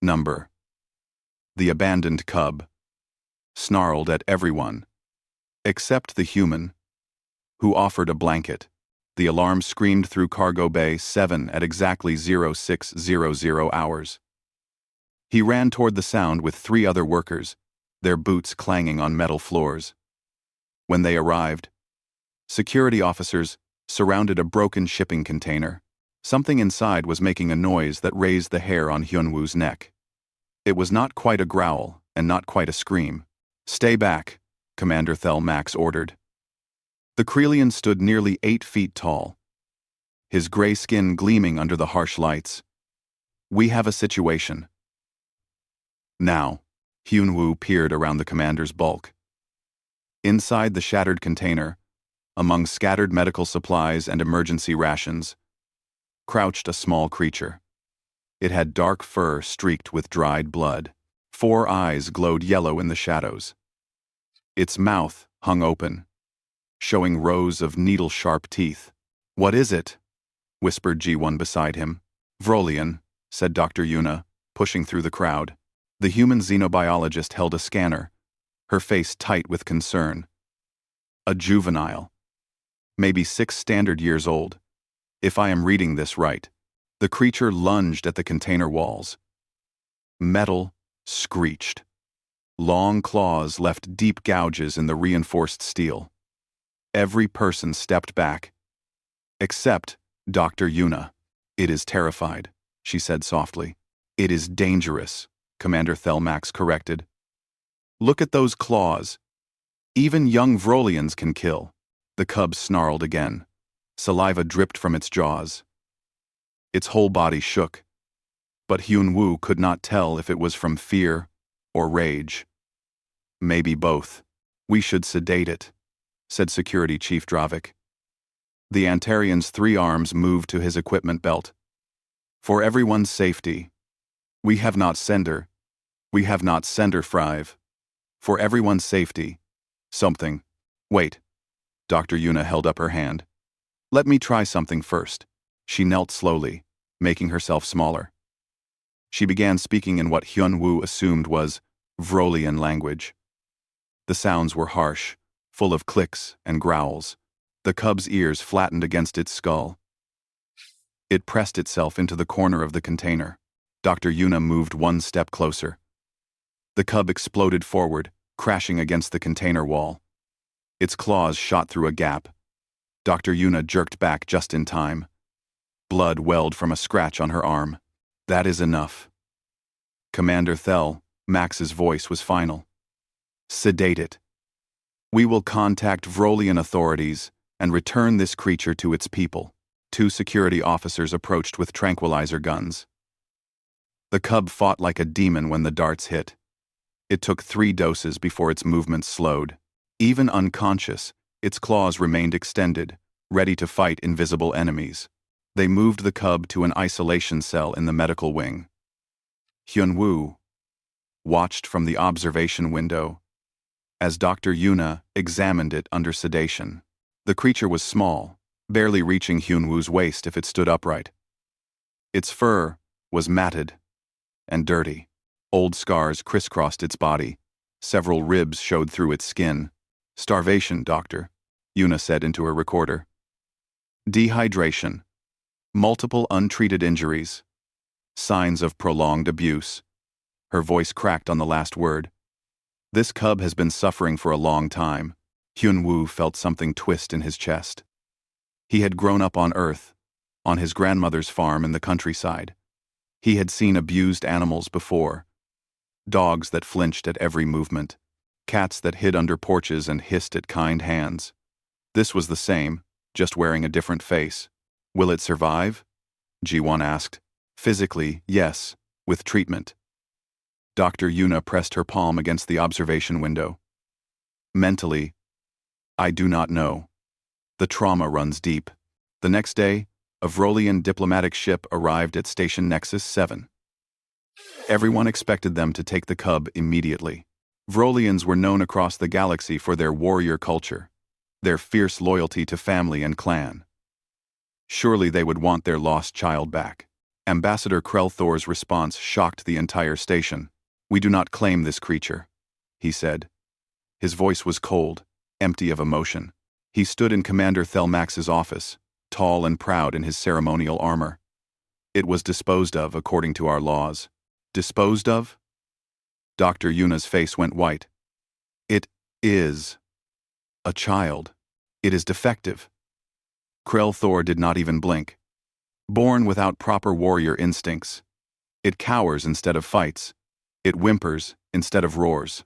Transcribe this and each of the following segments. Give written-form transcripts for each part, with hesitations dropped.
Number. The abandoned cub. Snarled at everyone, except the human, who offered a blanket. The alarm screamed through Cargo Bay 7 at exactly 0600 hours. He ran toward the sound with 3 other workers, their boots clanging on metal floors. When they arrived, security officers surrounded a broken shipping container. Something inside was making a noise that raised the hair on Hyunwoo's neck. It was not quite a growl and not quite a scream. "Stay back," Commander Thel Max ordered. The Krelian stood nearly 8 feet tall, his gray skin gleaming under the harsh lights. "We have a situation." Now, Hyunwoo peered around the commander's bulk. Inside the shattered container, among scattered medical supplies and emergency rations, crouched a small creature. It had dark fur streaked with dried blood. 4 eyes glowed yellow in the shadows. Its mouth hung open, showing rows of needle-sharp teeth. "What is it?" whispered G1 beside him. "Vrolian," said Dr. Yuna, pushing through the crowd. The human xenobiologist held a scanner, her face tight with concern. "A juvenile. Maybe 6 standard years old, if I am reading this right." The creature lunged at the container walls. Metal screeched. Long claws left deep gouges in the reinforced steel. Every person stepped back, except Dr. Yuna. "It is terrified," she said softly. "It is dangerous," Commander Thel Max corrected. "Look at those claws. Even young Vrolians can kill." The cub snarled again. Saliva dripped from its jaws. Its whole body shook, but Hyunwoo could not tell if it was from fear or rage. "Maybe both. We should sedate it," said Security Chief Dravik. The Antarian's 3 arms moved to his equipment belt. "For everyone's safety. We have not sender frive. For everyone's safety. Something. Wait." Dr. Yuna held up her hand. "Let me try something first." She knelt slowly, making herself smaller. She began speaking in what Hyunwoo assumed was Vrolian language. The sounds were harsh, full of clicks and growls. The cub's ears flattened against its skull. It pressed itself into the corner of the container. Dr. Yuna moved 1 step closer. The cub exploded forward, crashing against the container wall. Its claws shot through a gap. Dr. Yuna jerked back just in time. Blood welled from a scratch on her arm. "That is enough." Commander Thel Max's voice was final. "Sedate it. We will contact Vrolian authorities and return this creature to its people." 2 security officers approached with tranquilizer guns. The cub fought like a demon when the darts hit. It took 3 doses before its movements slowed. Even unconscious, its claws remained extended, ready to fight invisible enemies. They moved the cub to an isolation cell in the medical wing. Hyunwoo watched from the observation window as Dr. Yuna examined it under sedation. The creature was small, barely reaching Hyunwoo's waist if it stood upright. Its fur was matted and dirty. Old scars crisscrossed its body. Several ribs showed through its skin. "Starvation, doctor," Yuna said into her recorder. "Dehydration. Multiple untreated injuries. Signs of prolonged abuse." Her voice cracked on the last word. "This cub has been suffering for a long time." Hyunwoo felt something twist in his chest. He had grown up on Earth, on his grandmother's farm in the countryside. He had seen abused animals before. Dogs that flinched at every movement. Cats that hid under porches and hissed at kind hands. This was the same, just wearing a different face. "Will it survive?" G1 asked. "Physically, yes, with treatment." Dr. Yuna pressed her palm against the observation window. "Mentally, I do not know. The trauma runs deep." The next day, a Vrolian diplomatic ship arrived at Station Nexus 7. Everyone expected them to take the cub immediately. Vrolians were known across the galaxy for their warrior culture, their fierce loyalty to family and clan. Surely they would want their lost child back. Ambassador Krell-Thor's response shocked the entire station. "We do not claim this creature," he said. His voice was cold, empty of emotion. He stood in Commander Thelmax's office, tall and proud in his ceremonial armor. "It was disposed of according to our laws." "Disposed of?" Dr. Yuna's face went white. "It is a child. It is defective." Krell-Thor did not even blink. "Born without proper warrior instincts. It cowers instead of fights. It whimpers instead of roars.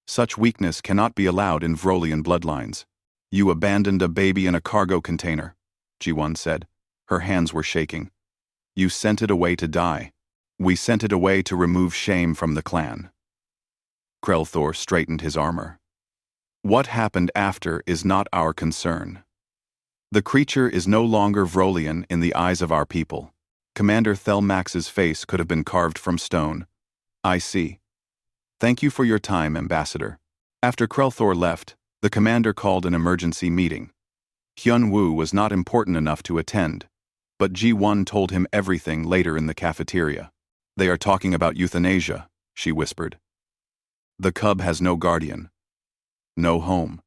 Such weakness cannot be allowed in Vrolian bloodlines." "You abandoned a baby in a cargo container," Ji-Won said. Her hands were shaking. "You sent it away to die. We sent it away to remove shame from the clan." Krell-Thor straightened his armor. "What happened after is not our concern. The creature is no longer Vrolian in the eyes of our people." Commander Thelmax's face could have been carved from stone. "I see. Thank you for your time, Ambassador." After Krell-Thor left, the commander called an emergency meeting. Hyun-Woo was not important enough to attend, but Ji-Won told him everything later in the cafeteria. "They are talking about euthanasia," she whispered. "The cub has no guardian, no home.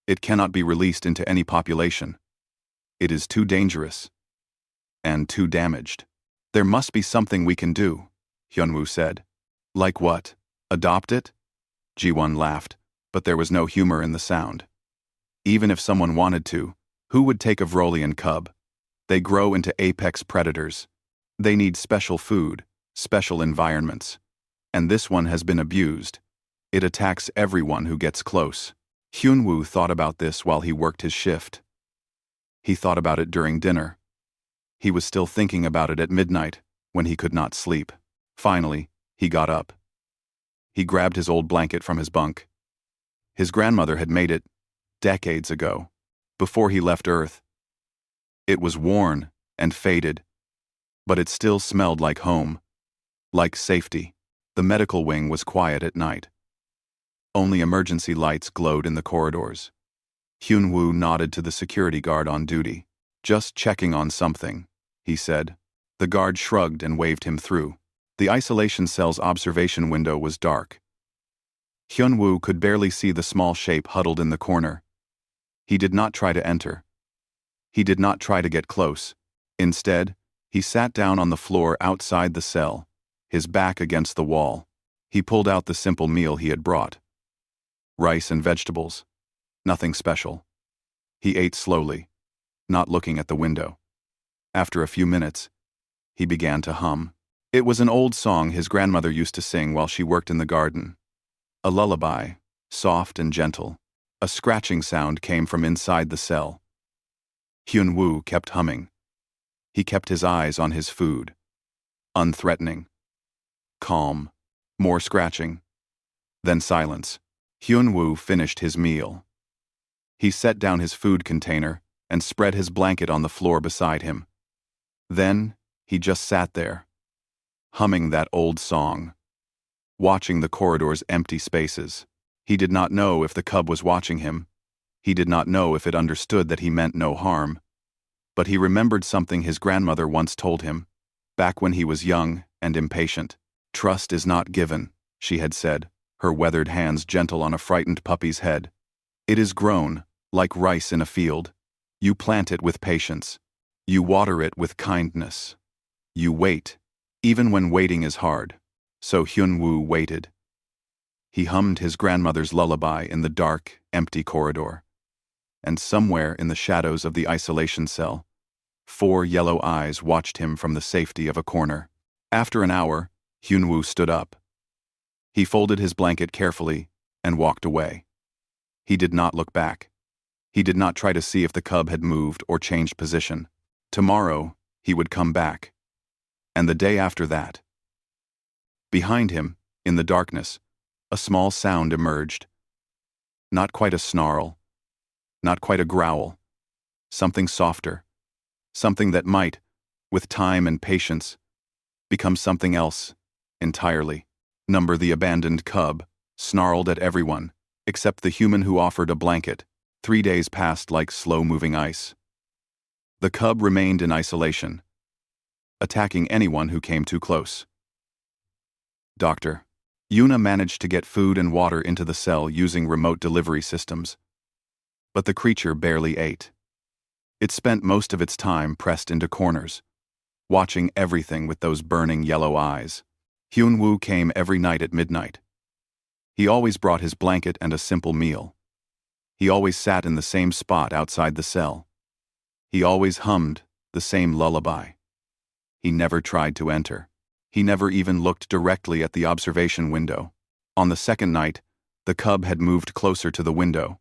It cannot be released into any population. It is too dangerous and too damaged. There must be something we can do," Hyun-Woo said. "Like what? Adopt it?" Ji-Won laughed, but there was no humor in the sound. "Even if someone wanted to, who would take a Vrolian cub? They grow into apex predators. They need special food, special environments. And this one has been abused. It attacks everyone who gets close." Hyun-Woo thought about this while he worked his shift. He thought about it during dinner. He was still thinking about it at midnight, when he could not sleep. Finally, he got up. He grabbed his old blanket from his bunk. His grandmother had made it decades ago, before he left Earth. It was worn and faded, but it still smelled like home, like safety. The medical wing was quiet at night. Only emergency lights glowed in the corridors. Hyun-Woo nodded to the security guard on duty. "Just checking on something," he said. The guard shrugged and waved him through. The isolation cell's observation window was dark. Hyun-Woo could barely see the small shape huddled in the corner. He did not try to enter. He did not try to get close. Instead, he sat down on the floor outside the cell, his back against the wall. He pulled out the simple meal he had brought. Rice and vegetables. Nothing special. He ate slowly, not looking at the window. After a few minutes, he began to hum. It was an old song his grandmother used to sing while she worked in the garden. A lullaby, soft and gentle. A scratching sound came from inside the cell. Hyun-Woo kept humming. He kept his eyes on his food. Unthreatening. Calm. More scratching. Then silence. Hyun-Woo finished his meal. He set down his food container and spread his blanket on the floor beside him. Then, he just sat there, humming that old song, watching the corridor's empty spaces. He did not know if the cub was watching him. He did not know if it understood that he meant no harm. But he remembered something his grandmother once told him, back when he was young and impatient. "Trust is not given," she had said, her weathered hands gentle on a frightened puppy's head. "It is grown, like rice in a field. You plant it with patience. You water it with kindness. You wait, even when waiting is hard." So Hyun-Woo waited. He hummed his grandmother's lullaby in the dark, empty corridor. And somewhere in the shadows of the isolation cell, 4 yellow eyes watched him from the safety of a corner. After an hour, Hyun-Woo stood up. He folded his blanket carefully and walked away. He did not look back. He did not try to see if the cub had moved or changed position. Tomorrow, he would come back. And the day after that. Behind him, in the darkness, a small sound emerged. Not quite a snarl, not quite a growl. Something softer. Something that might, with time and patience, become something else entirely. Number the abandoned cub, snarled at everyone, except the human who offered a blanket. 3 days passed like slow-moving ice. The cub remained in isolation. attacking anyone who came too close. Dr. Yuna managed to get food and water into the cell using remote delivery systems. But the creature barely ate. It spent most of its time pressed into corners, watching everything with those burning yellow eyes. Hyun-woo came every night at midnight. He always brought his blanket and a simple meal. He always sat in the same spot outside the cell. He always hummed the same lullaby. He never tried to enter. He never even looked directly at the observation window. On the second night, the cub had moved closer to the window.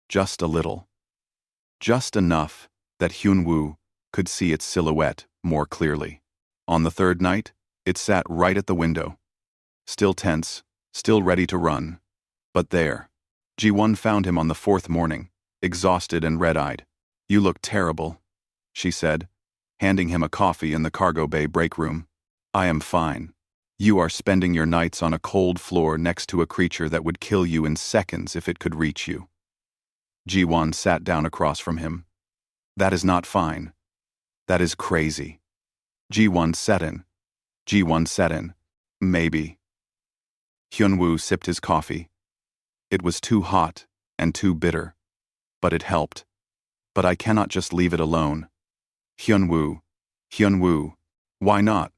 Just a little. Just enough that Hyun-woo could see its silhouette more clearly. On the third night, it sat right at the window. Still tense, still ready to run. But there. Ji-won found him on the fourth morning, exhausted and red-eyed. "You look terrible," she said, handing him a coffee in the cargo bay break room. "I am fine. You are spending your nights on a cold floor next to a creature that would kill you in seconds if it could reach you." Ji-won sat down across from him. "That is not fine. That is crazy." Ji-won sat in. Maybe. Hyun-woo sipped his coffee. It was too hot and too bitter. But it helped. "But I cannot just leave it alone." Hyun-woo, why not?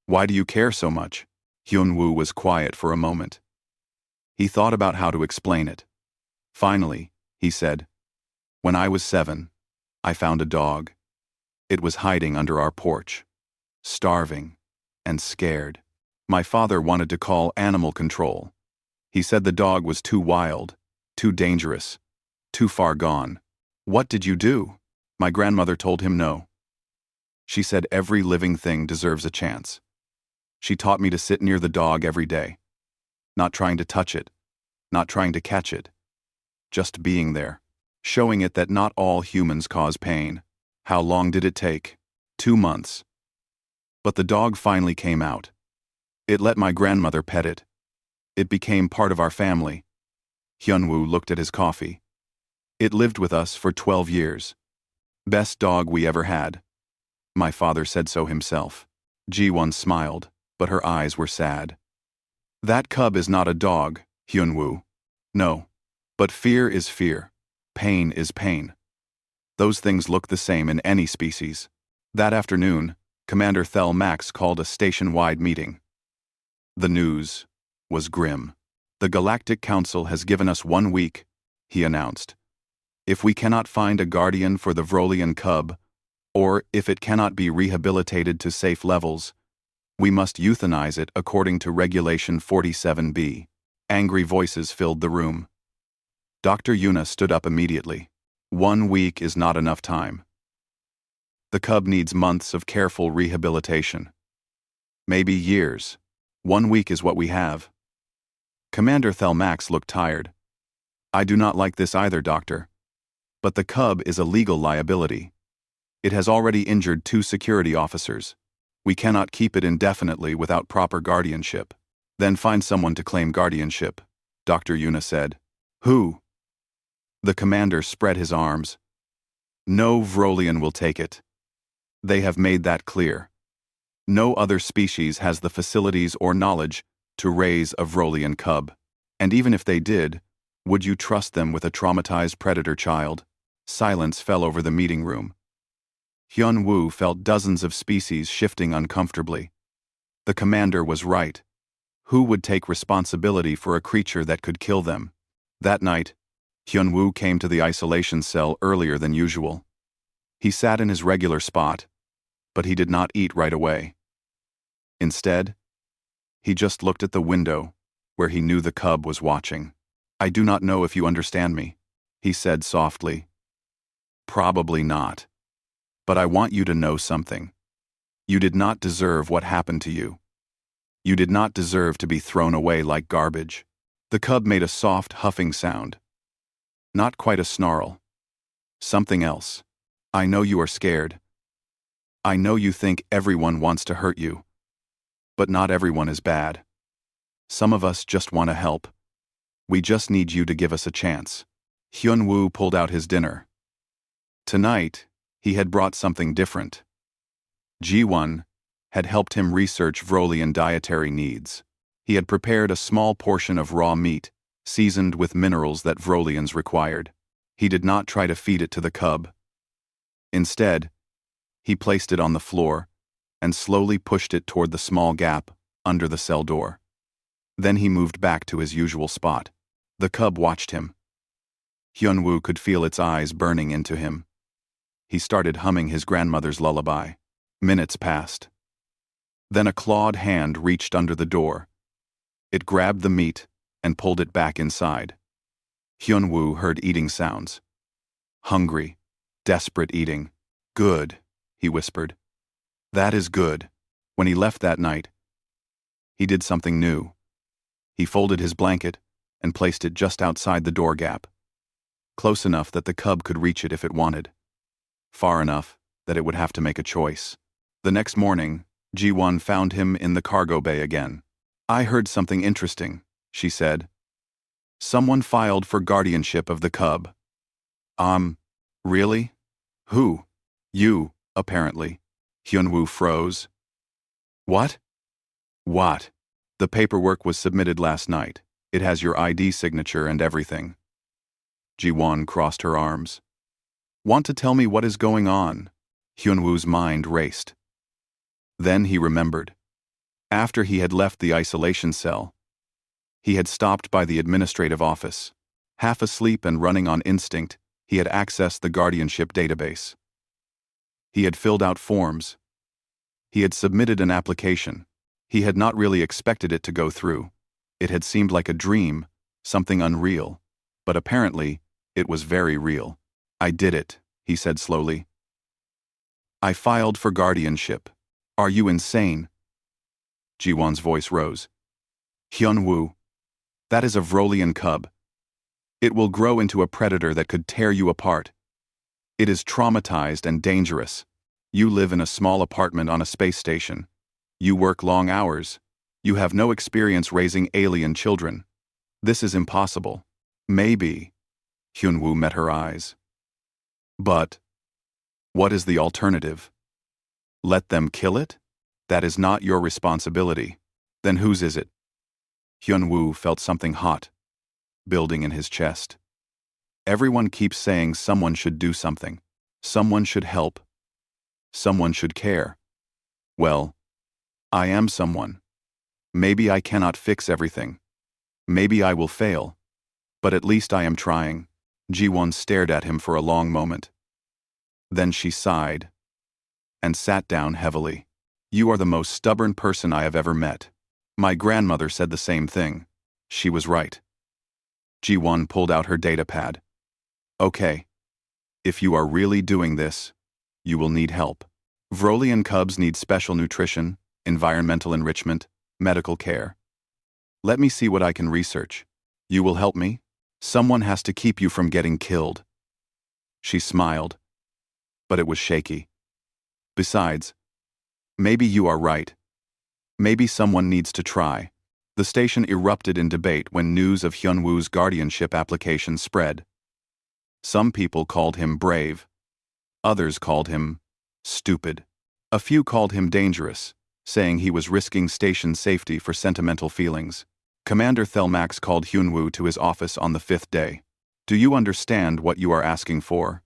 Why do you care so much?" Hyun-woo was quiet for a moment. He thought about how to explain it. Finally, he said, "When I was 7, I found a dog. It was hiding under our porch, starving and scared. My father wanted to call animal control. He said the dog was too wild, too dangerous, too far gone. What did you do?" My grandmother told him no. She said every living thing deserves a chance. She taught me to sit near the dog every day, not trying to touch it, not trying to catch it, just being there, showing it that not all humans cause pain. How long did it take? 2 months. But the dog finally came out. It let my grandmother pet it. It became part of our family." Hyun-woo looked at his coffee. "It lived with us for 12 years. Best dog we ever had. My father said so himself." Ji-won smiled, but her eyes were sad. "That cub is not a dog, Hyun-woo. No. But fear is fear. Pain is pain. Those things look the same in any species." That afternoon, Commander Thel Max called a station-wide meeting. The news was grim. "The Galactic Council has given us 1 week," he announced. "If we cannot find a guardian for the Vrolian cub, or if it cannot be rehabilitated to safe levels, we must euthanize it according to Regulation 47B. Angry voices filled the room. Dr. Yuna stood up immediately. 1 week is not enough time. The cub needs months of careful rehabilitation. Maybe years. 1 week is what we have." Commander Thelmax looked tired. "I do not like this either, Doctor. But the cub is a legal liability. It has already injured 2 security officers. We cannot keep it indefinitely without proper guardianship." "Then find someone to claim guardianship," Dr. Yuna said. "Who?" The commander spread his arms. "No Vrolian will take it. They have made that clear. No other species has the facilities or knowledge to raise a Vrolian cub. And even if they did, would you trust them with a traumatized predator child?" Silence fell over the meeting room. Hyun-woo felt dozens of species shifting uncomfortably. The commander was right. Who would take responsibility for a creature that could kill them? That night, Hyun-woo came to the isolation cell earlier than usual. He sat in his regular spot, but he did not eat right away. Instead, he just looked at the window, where he knew the cub was watching. "I do not know if you understand me," he said softly. "Probably not. But I want you to know something. You did not deserve what happened to you. You did not deserve to be thrown away like garbage." The cub made a soft, huffing sound. Not quite a snarl. Something else. "I know you are scared. I know you think everyone wants to hurt you. But not everyone is bad. Some of us just want to help. We just need you to give us a chance." Hyun-woo pulled out his dinner. Tonight, he had brought something different. G1 had helped him research Vrolian dietary needs. He had prepared a small portion of raw meat, seasoned with minerals that Vrolians required. He did not try to feed it to the cub. Instead, he placed it on the floor and slowly pushed it toward the small gap under the cell door. Then he moved back to his usual spot. The cub watched him. Hyunwoo could feel its eyes burning into him. He started humming his grandmother's lullaby. Minutes passed. Then a clawed hand reached under the door. It grabbed the meat and pulled it back inside. Hyunwoo heard eating sounds. Hungry, desperate eating. Good, he whispered. That is good. When he left that night, he did something new. He folded his blanket and placed it just outside the door gap, close enough that the cub could reach it if it wanted, far enough that it would have to make a choice. The next morning, Ji-won found him in the cargo bay again. I heard something interesting, she said. Someone filed for guardianship of the cub. Really? Who? You, apparently. Hyunwoo froze. What? What? The paperwork was submitted last night. It has your ID signature and everything. Ji-won crossed her arms. Want to tell me what is going on? Hyunwoo's mind raced. Then he remembered. After he had left the isolation cell, he had stopped by the administrative office. Half asleep and running on instinct, he had accessed the guardianship database. He had filled out forms. He had submitted an application. He had not really expected it to go through. It had seemed like a dream, something unreal. But apparently, it was very real. I did it, he said slowly. I filed for guardianship. Are you insane? Ji-won's voice rose. Hyunwoo, that is a Vrolian cub. It will grow into a predator that could tear you apart. It is traumatized and dangerous. You live in a small apartment on a space station. You work long hours. You have no experience raising alien children. This is impossible. Maybe. Hyunwoo met her eyes. But what is the alternative? Let them kill it? That is not your responsibility. Then whose is it? Hyunwoo felt something hot building in his chest. Everyone keeps saying someone should do something. Someone should help. Someone should care. Well, I am someone. Maybe I cannot fix everything. Maybe I will fail. But at least I am trying. Ji-won stared at him for a long moment. Then she sighed and sat down heavily. You are the most stubborn person I have ever met. My grandmother said the same thing. She was right. Ji-won pulled out her data pad. Okay. If you are really doing this, you will need help. Vrolian cubs need special nutrition, environmental enrichment, medical care. Let me see what I can research. You will help me? Someone has to keep you from getting killed. She smiled, but it was shaky. Besides, maybe you are right. Maybe someone needs to try. The station erupted in debate when news of Hyunwoo's guardianship application spread. Some people called him brave. Others called him stupid. A few called him dangerous, saying he was risking station safety for sentimental feelings. Commander Thelmax called Hyunwoo to his office on the 5th day. Do you understand what you are asking for?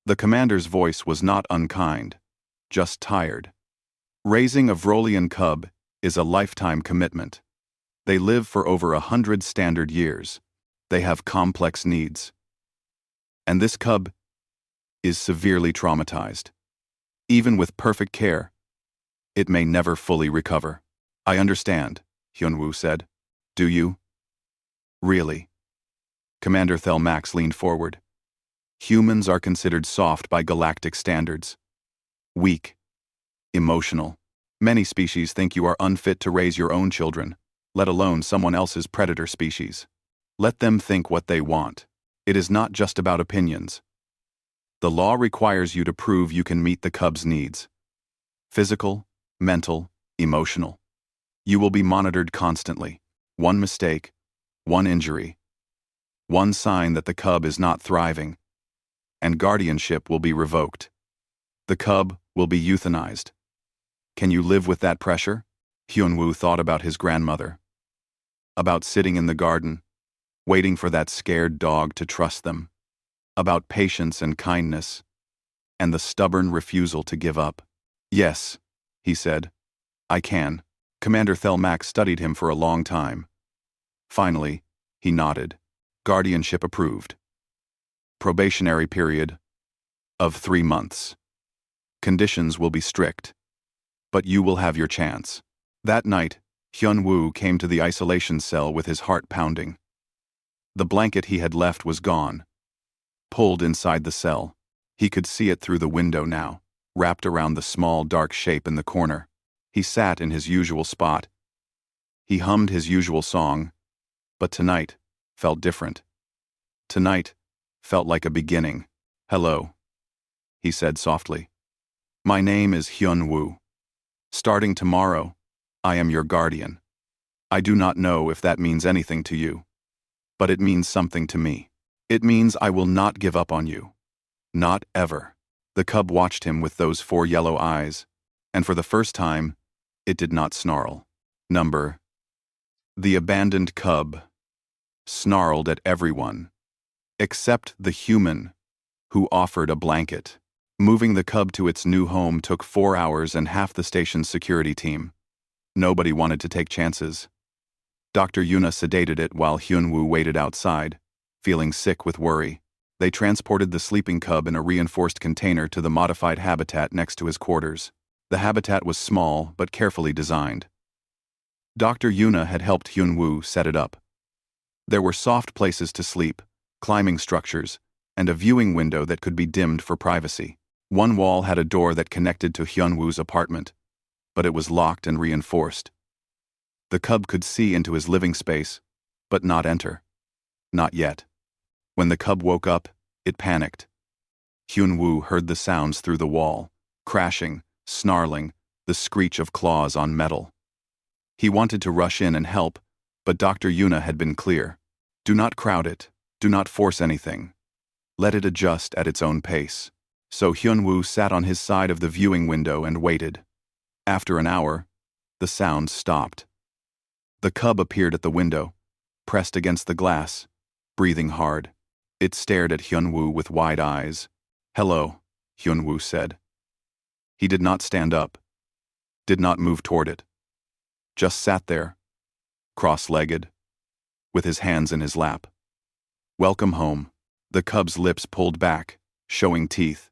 The commander's voice was not unkind, just tired. Raising a Vrolian cub is a lifetime commitment. They live for over 100 standard years. They have complex needs. And this cub is severely traumatized. Even with perfect care, it may never fully recover. I understand, Hyunwoo said. Do you? Really? Commander Thelmax leaned forward. Humans are considered soft by galactic standards. Weak. Emotional. Many species think you are unfit to raise your own children, let alone someone else's predator species. Let them think what they want. It is not just about opinions. The law requires you to prove you can meet the cub's needs. Physical, mental, emotional. You will be monitored constantly. One mistake, one injury, one sign that the cub is not thriving, and guardianship will be revoked. The cub will be euthanized. Can you live with that pressure? Hyunwoo thought about his grandmother. About sitting in the garden, waiting for that scared dog to trust them. About patience and kindness, and the stubborn refusal to give up. Yes, he said. I can. Commander Thelmack studied him for a long time. Finally, he nodded. Guardianship approved. Probationary period of 3 months. Conditions will be strict, but you will have your chance. That night, Hyunwoo came to the isolation cell with his heart pounding. The blanket he had left was gone. Pulled inside the cell, he could see it through the window now, wrapped around the small dark shape in the corner. He sat in his usual spot. He hummed his usual song, but tonight felt different. Tonight felt like a beginning. Hello, he said softly. My name is Hyunwoo. Starting tomorrow, I am your guardian. I do not know if that means anything to you, but it means something to me. It means I will not give up on you. Not ever. The cub watched him with those 4 yellow eyes, and for the first time, it did not snarl. The abandoned cub snarled at everyone, except the human, who offered a blanket. Moving the cub to its new home took 4 hours and half the station's security team. Nobody wanted to take chances. Dr. Yuna sedated it while Hyunwoo waited outside, feeling sick with worry. They transported the sleeping cub in a reinforced container to the modified habitat next to his quarters. The habitat was small but carefully designed. Dr. Yuna had helped Hyunwoo set it up. There were soft places to sleep, climbing structures, and a viewing window that could be dimmed for privacy. One wall had a door that connected to Hyunwoo's apartment, but it was locked and reinforced. The cub could see into his living space, but not enter. Not yet. When the cub woke up, it panicked. Hyunwoo heard the sounds through the wall, crashing, snarling, the screech of claws on metal. He wanted to rush in and help, but Dr. Yuna had been clear. Do not crowd it. Do not force anything. Let it adjust at its own pace. So Hyunwoo sat on his side of the viewing window and waited. After an hour, the sounds stopped. The cub appeared at the window, pressed against the glass, breathing hard. It stared at Hyunwoo with wide eyes. Hello, Hyunwoo said. He did not stand up, did not move toward it. Just sat there, cross-legged, with his hands in his lap. Welcome home. The cub's lips pulled back, showing teeth.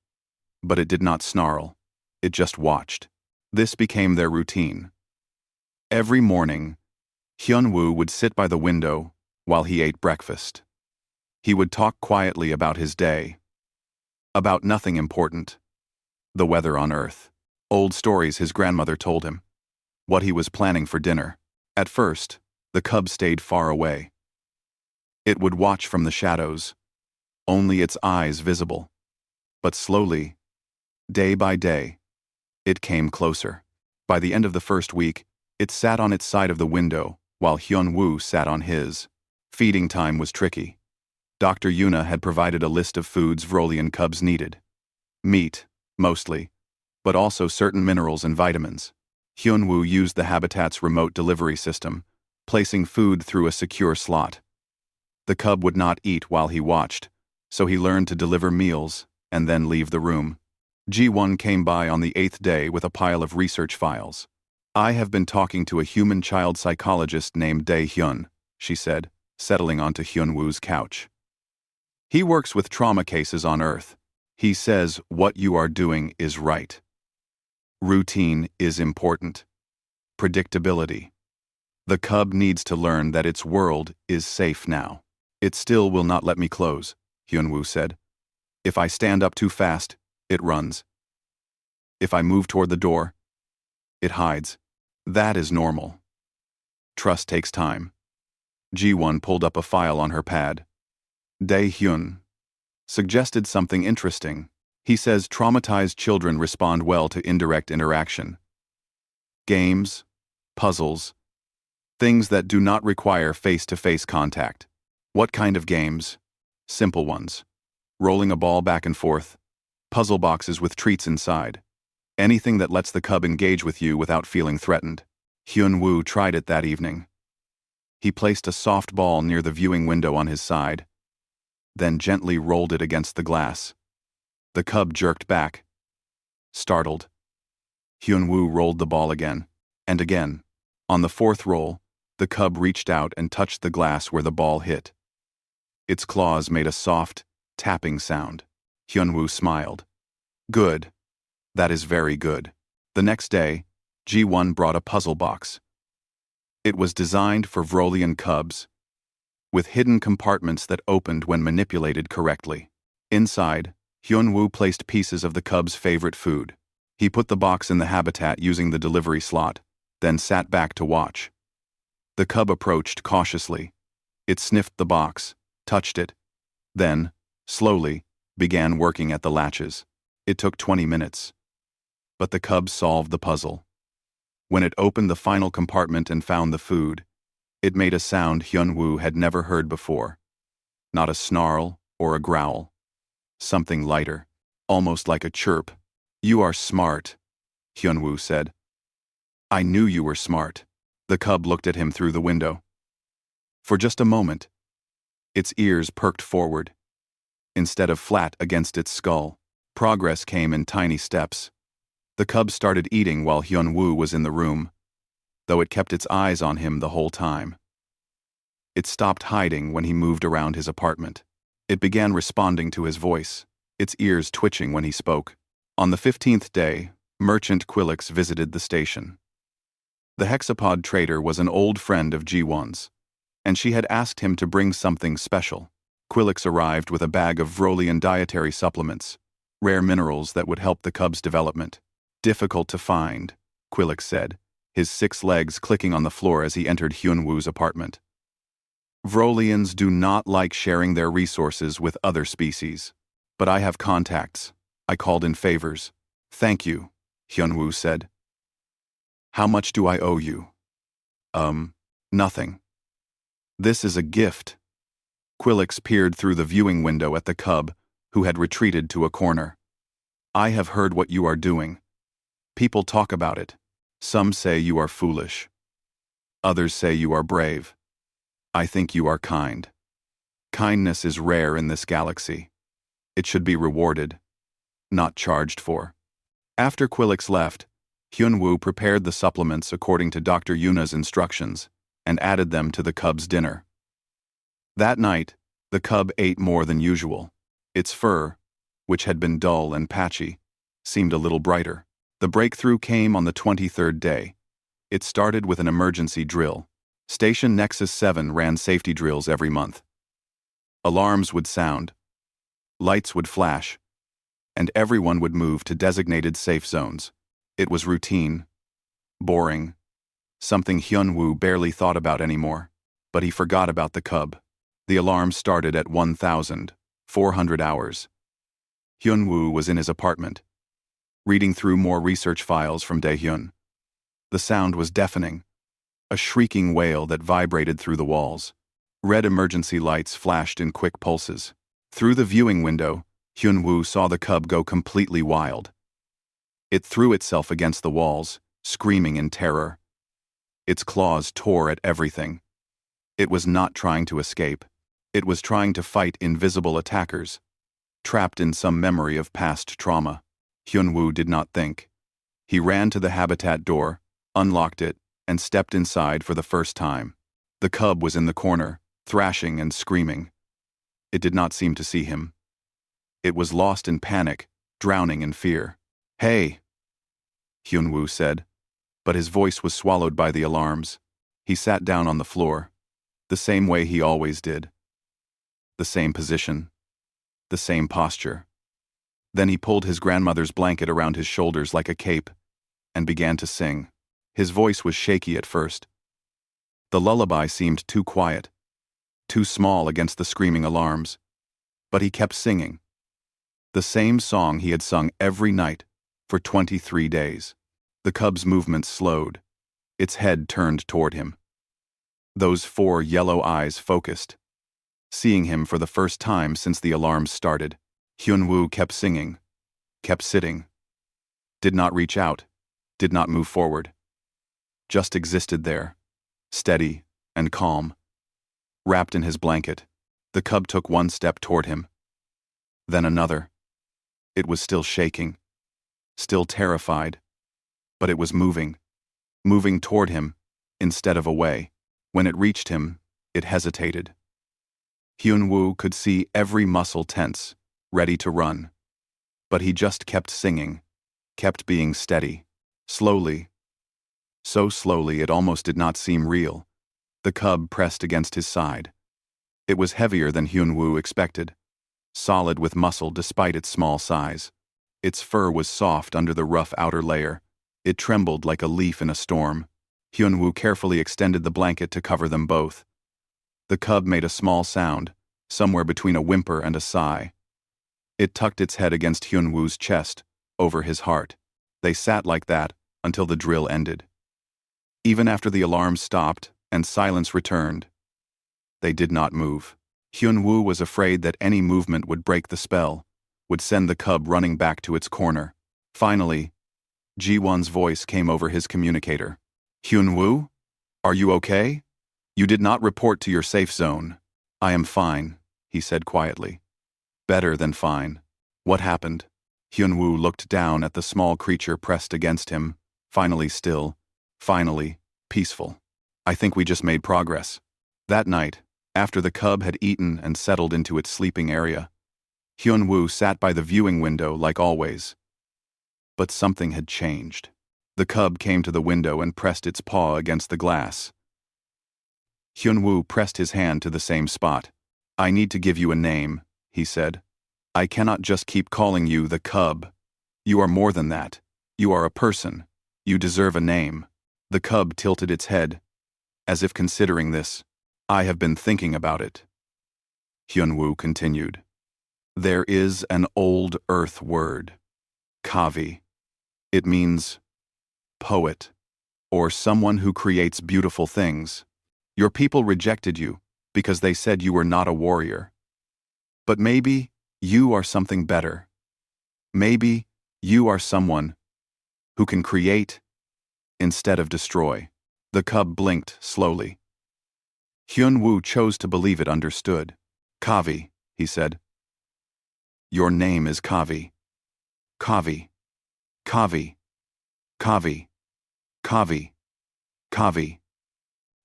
But it did not snarl. It just watched. This became their routine. Every morning, Hyunwoo would sit by the window while he ate breakfast. He would talk quietly about his day. About nothing important. The weather on Earth. Old stories his grandmother told him. What he was planning for dinner. At first, the cub stayed far away. It would watch from the shadows, only its eyes visible. But slowly, day by day, it came closer. By the end of the first week, it sat on its side of the window, while Hyunwoo sat on his. Feeding time was tricky. Dr. Yuna had provided a list of foods Vrolian cubs needed. Meat, mostly, but also certain minerals and vitamins. Hyunwoo used the habitat's remote delivery system, placing food through a secure slot. The cub would not eat while he watched, so he learned to deliver meals and then leave the room. Ji-won came by on the 8th day with a pile of research files. I have been talking to a human child psychologist named Dae-hyun, she said, settling onto Hyunwoo's couch. He works with trauma cases on Earth. He says what you are doing is right. Routine is important. Predictability. The cub needs to learn that its world is safe now. It still will not let me close, Hyunwoo said. If I stand up too fast, it runs. If I move toward the door, it hides. That is normal. Trust takes time. Ji-won pulled up a file on her pad. Dae-hyun suggested something interesting. He says traumatized children respond well to indirect interaction. Games, puzzles, things that do not require face-to-face contact. What kind of games? Simple ones. Rolling a ball back and forth. Puzzle boxes with treats inside. Anything that lets the cub engage with you without feeling threatened. Hyun-woo tried it that evening. He placed a soft ball near the viewing window on his side, then gently rolled it against the glass. The cub jerked back, startled. Hyun-woo rolled the ball again, and again. On the fourth roll, the cub reached out and touched the glass where the ball hit. Its claws made a soft, tapping sound. Hyun-woo smiled. Good. That is very good. The next day, Ji-won brought a puzzle box. It was designed for Vrolian cubs, with hidden compartments that opened when manipulated correctly. Inside, Hyun-woo placed pieces of the cub's favorite food. He put the box in the habitat using the delivery slot, then sat back to watch. The cub approached cautiously. It sniffed the box, touched it, then, slowly, began working at the latches. It took 20 minutes. But the cub solved the puzzle. When it opened the final compartment and found the food, it made a sound Hyun-woo had never heard before. Not a snarl or a growl. Something lighter, almost like a chirp. You are smart, Hyun-woo said. I knew you were smart. The cub looked at him through the window. For just a moment, its ears perked forward, instead of flat against its skull. Progress came in tiny steps. The cub started eating while Hyun-woo was in the room, though it kept its eyes on him the whole time. It stopped hiding when he moved around his apartment. It began responding to his voice, its ears twitching when he spoke. On the 15th day, Merchant Quillix visited the station. The hexapod trader was an old friend of Ji-won's, and she had asked him to bring something special. Quillix arrived with a bag of Vrolian dietary supplements, rare minerals that would help the cub's development. Difficult to find, Quillix said, his 6 legs clicking on the floor as he entered Hyun-woo's apartment. Vrolians do not like sharing their resources with other species. But I have contacts. I called in favors. Thank you, Hyun-woo said. How much do I owe you? Nothing. This is a gift. Quillix peered through the viewing window at the cub, who had retreated to a corner. I have heard what you are doing. People talk about it. Some say you are foolish. Others say you are brave. I think you are kind. Kindness is rare in this galaxy. It should be rewarded, not charged for. After Quillix left, Hyun-woo prepared the supplements according to Dr. Yuna's instructions and added them to the cub's dinner. That night, the cub ate more than usual. Its fur, which had been dull and patchy, seemed a little brighter. The breakthrough came on the 23rd day. It started with an emergency drill. Station Nexus 7 ran safety drills every month. Alarms would sound, lights would flash, and everyone would move to designated safe zones. It was routine, boring, something Hyun-woo barely thought about anymore, but he forgot about the cub. The alarm started at 1,400 hours. Hyun-woo was in his apartment, reading through more research files from Daehyun. The sound was deafening, a shrieking wail that vibrated through the walls. Red emergency lights flashed in quick pulses. Through the viewing window, Hyun-woo saw the cub go completely wild. It threw itself against the walls, screaming in terror. Its claws tore at everything. It was not trying to escape. It was trying to fight invisible attackers, trapped in some memory of past trauma. Hyun-woo did not think. He ran to the habitat door, unlocked it, and stepped inside for the first time. The cub was in the corner, thrashing and screaming. It did not seem to see him. It was lost in panic, drowning in fear. Hey, Hyun-woo said, but his voice was swallowed by the alarms. He sat down on the floor, the same way he always did. The same position, the same posture. Then he pulled his grandmother's blanket around his shoulders like a cape and began to sing. His voice was shaky at first. The lullaby seemed too quiet, too small against the screaming alarms, but he kept singing. The same song he had sung every night for 23 days. The cub's movements slowed. Its head turned toward him. Those 4 yellow eyes focused, seeing him for the first time since the alarms started. Hyun-woo kept singing, kept sitting, Did not reach out, did not move forward. Just existed there, steady and calm. Wrapped in his blanket, the cub took one step toward him. Then another. It was still shaking, still terrified, but it was moving toward him instead of away. When it reached him, it hesitated. Hyun-woo could see every muscle tense, ready to run. But he just kept singing, kept being steady, slowly. So slowly it almost did not seem real. The cub pressed against his side. It was heavier than Hyun-woo expected, solid with muscle despite its small size. Its fur was soft under the rough outer layer. It trembled like a leaf in a storm. Hyun-woo carefully extended the blanket to cover them both. The cub made a small sound, somewhere between a whimper and a sigh. It tucked its head against Hyun-woo's chest, over his heart. They sat like that until the drill ended. Even after the alarm stopped and silence returned, they did not move. Hyun-woo was afraid that any movement would break the spell, would send the cub running back to its corner. Finally, Ji-won's voice came over his communicator. "Hyun-woo? Are you okay? You did not report to your safe zone." "I am fine," he said quietly. "Better than fine." "What happened?" Hyun-woo looked down at the small creature pressed against him, finally still, finally peaceful. "I think we just made progress." That night, after the cub had eaten and settled into its sleeping area, Hyun-woo sat by the viewing window like always. But something had changed. The cub came to the window and pressed its paw against the glass. Hyun-woo pressed his hand to the same spot. "I need to give you a name," he said. "I cannot just keep calling you the cub. You are more than that. You are a person. You deserve a name." The cub tilted its head, as if considering this. "I have been thinking about it." Hyun-woo continued. "There is an old Earth word, Kavi. It means poet, or someone who creates beautiful things. Your people rejected you because they said you were not a warrior. But maybe you are something better. Maybe you are someone who can create instead of destroy." The cub blinked slowly. Hyun-woo chose to believe it understood. "Kavi," he said. "Your name is Kavi. Kavi. Kavi. Kavi. Kavi. Kavi."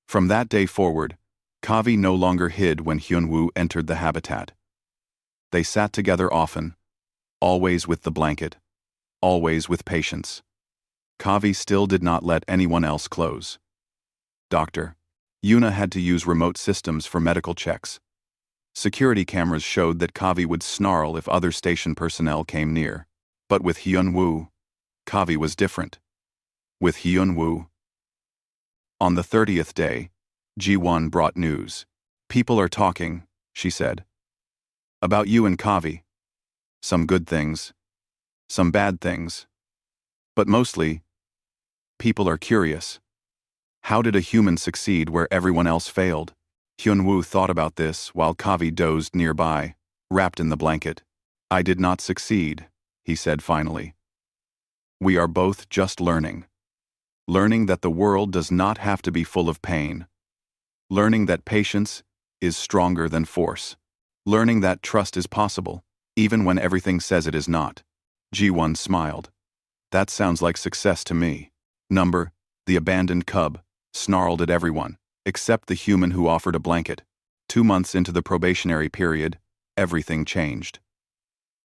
From that day forward, Kavi no longer hid when Hyun-woo entered the habitat. They sat together often, always with the blanket, always with patience. Kavi still did not let anyone else close. Dr. Yuna had to use remote systems for medical checks. Security cameras showed that Kavi would snarl if other station personnel came near. But with Hyun-woo, Kavi was different. With Hyun-woo. On the 30th day, Ji-won brought news. "People are talking," she said. "About you and Kavi. Some good things, some bad things. But mostly, people are curious. How did a human succeed where everyone else failed?" Hyun-woo thought about this while Kavi dozed nearby, wrapped in the blanket. "I did not succeed," he said finally. "We are both just learning. Learning that the world does not have to be full of pain. Learning that patience is stronger than force. Learning that trust is possible, even when everything says it is not." Ji-won smiled. "That sounds like success to me." Number, the abandoned cub, snarled at everyone, except the human who offered a blanket. 2 months into the probationary period, everything changed.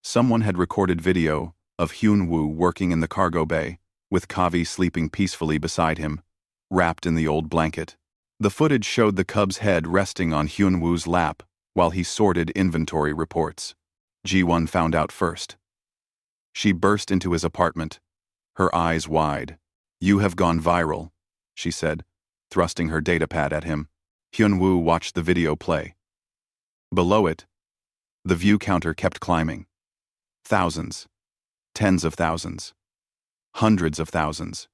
Someone had recorded video of Hyun-woo working in the cargo bay, with Kavi sleeping peacefully beside him, wrapped in the old blanket. The footage showed the cub's head resting on Hyun-woo's lap while he sorted inventory reports. Ji-won found out first. She burst into his apartment, her eyes wide. "You have gone viral," she said, thrusting her datapad at him. Hyun-woo watched the video play. Below it, the view counter kept climbing. Thousands, tens of thousands, hundreds of thousands.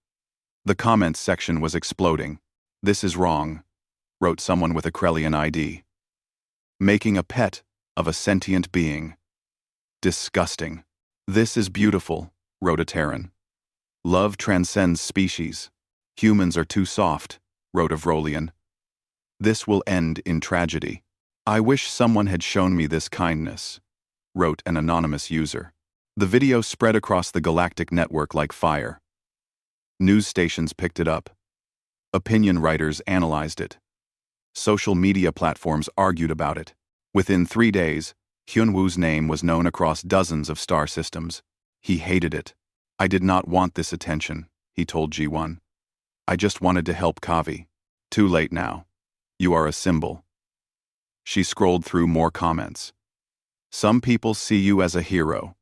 The comments section was exploding. "This is wrong," wrote someone with a Krellian ID. "Making a pet of a sentient being. Disgusting." "This is beautiful," wrote a Terran. Love transcends species. Humans are too soft, wrote a Vrolian. This will end in tragedy. I wish someone had shown me this kindness, wrote an anonymous user. The video spread across the galactic network like fire. News stations picked it up. Opinion writers analyzed it. Social media platforms argued about it. Within 3 days, Hyunwoo's name was known across dozens of star systems. He hated it. I did not want this attention, he told G1. I just wanted to help Kavi. Too late now. You are a symbol. She scrolled through more comments. Some people see you as a hero.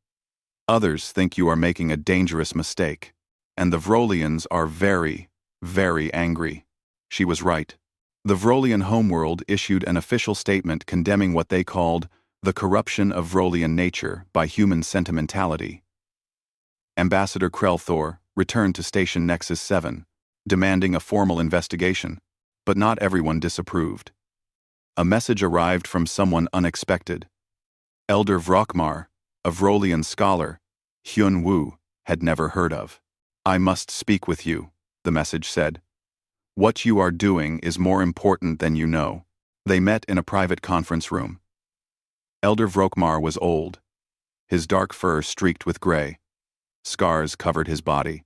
Others think you are making a dangerous mistake. And the Vrolians are very, very angry. She was right. The Vrolian homeworld issued an official statement condemning what they called the corruption of Vrolian nature by human sentimentality. Ambassador Krell returned to Station Nexus 7, demanding a formal investigation, but not everyone disapproved. A message arrived from someone unexpected. Elder Vrokmar, a Vrolian scholar, Hyunwoo, had never heard of. I must speak with you, the message said. What you are doing is more important than you know. They met in a private conference room. Elder Vrokmar was old. His dark fur streaked with gray. Scars covered his body.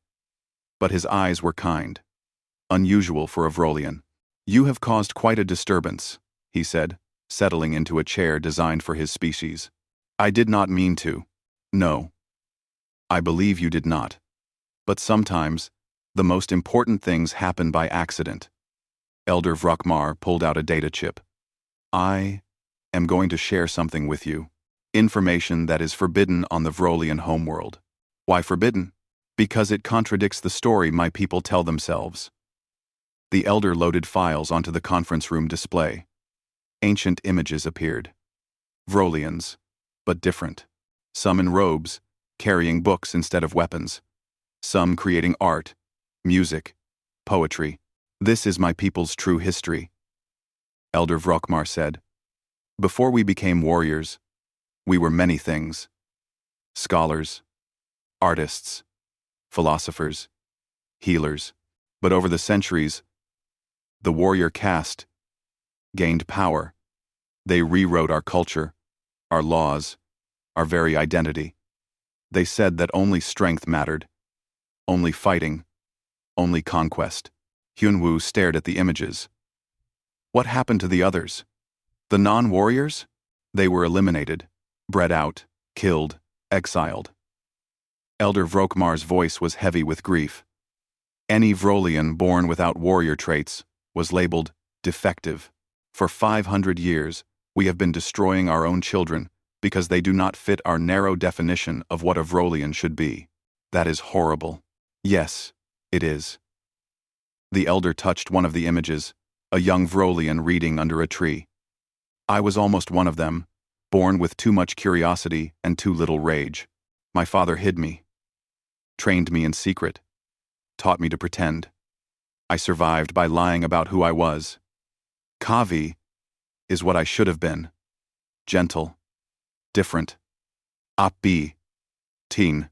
But his eyes were kind. Unusual for a Vrolian. You have caused quite a disturbance, he said, settling into a chair designed for his species. I did not mean to. No. I believe you did not. But sometimes, the most important things happen by accident. Elder Vrokmar pulled out a data chip. I am going to share something with you. Information that is forbidden on the Vrolian homeworld. Why forbidden? Because it contradicts the story my people tell themselves. The elder loaded files onto the conference room display. Ancient images appeared. Vrolians, but different. Some in robes, carrying books instead of weapons. Some creating art, music, poetry. This is my people's true history. Elder Vrokmar said. Before we became warriors, we were many things. Scholars, artists, philosophers, healers. But over the centuries, the warrior caste gained power. They rewrote our culture, our laws, our very identity. They said that only strength mattered, only fighting, only conquest. Hyunwoo stared at the images. What happened to the others? The non-warriors? They were eliminated, bred out, killed, exiled. Elder Vrokmar's voice was heavy with grief. Any Vrolian born without warrior traits was labeled defective. For 500 years, we have been destroying our own children because they do not fit our narrow definition of what a Vrolian should be. That is horrible. Yes, it is. The elder touched one of the images, a young Vrolian reading under a tree. I was almost one of them, born with too much curiosity and too little rage. My father hid me, trained me in secret, taught me to pretend. I survived by lying about who I was. Kavi is what I should have been. Gentle, different. Upbeat, teen,